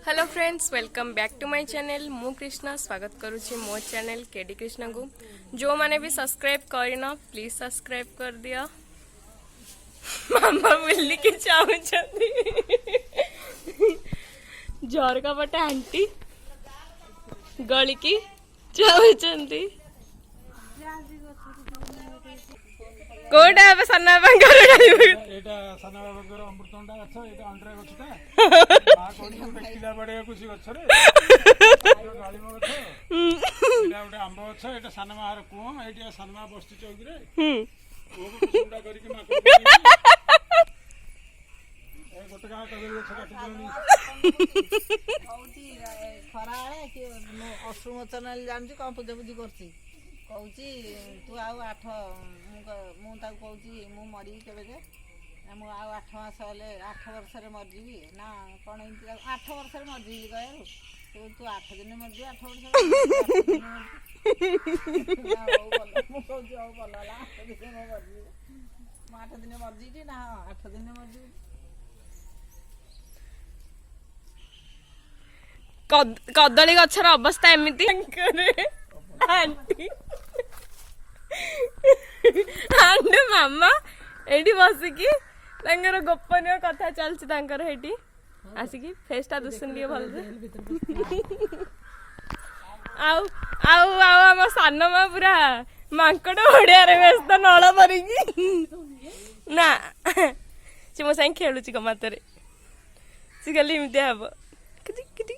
Hello friends welcome back to my channel मु कृष्णा स्वागत करुच्ची मो चैनल केडी कृष्णा को जो माने भी सब्सक्राइब करना प्लीज सब्सक्राइब कर दिया। मामा बुल्ली के चाहू जर का बटे आंटी गली की चाहू कोटा अब सन्ना बंगार एटा सना बाबा अमृतंडा गछ एटा अंडरा गछटा मा कोनी बेटिला बडे कुसी गछ रे गालिम गछ एटा उडे आंब गछ एटा सना मार को एटा सनमा बस्ती चौक रे को सुंडा करी के मा को ए गोटका कबेल गछ काटी दियोनी हौती खराळे के अश्रुम चैनल जानछि कोन पूजा पूजी करछि कहूची तू आउ 8 मु ताक कहूची मु मरी केबे जे मु आउ 8 मास हेले 8 वर्ष रे मर जीवी ना कोन 8 वर्ष रे मर जीवी कहू तू 8 दिन मर जी 8 वर्ष मु कहूची आउ बोलला 8 दिन मर जी 8 दिन मर जी ना 8 दिन मर जी कदली गछर अवस्था एमिति आंटी आंटी मामा एठी बसिकी तांकर गोपनीय कथा चलछि तांकर हेठी आसिकी फेसटा दुसुन लिए भल रे आउ आउ आउ हम सानो मा पूरा मांकड़ ओडिया रे व्यस्त नळ परिकी ना से मो साइ खेलुछि कमातरे से गली इमिते हबो किटी किटी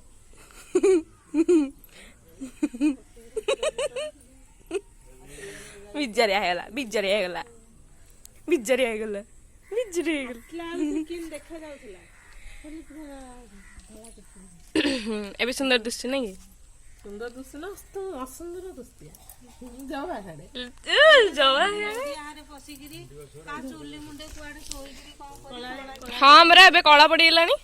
बिजरी आगला बिजरी आगला बिजरी आगला बिजरी आगला एबे सुंदर दुष्ट नहीं सुंदर दुस्त ना तो असुंदर दुस्त जावा साडे जवा यारे पसिगिरी का चुल्ली मुंडे कुआडे सोईगिरी कोन हां हमरा एबे कळा पड़ी गेलानी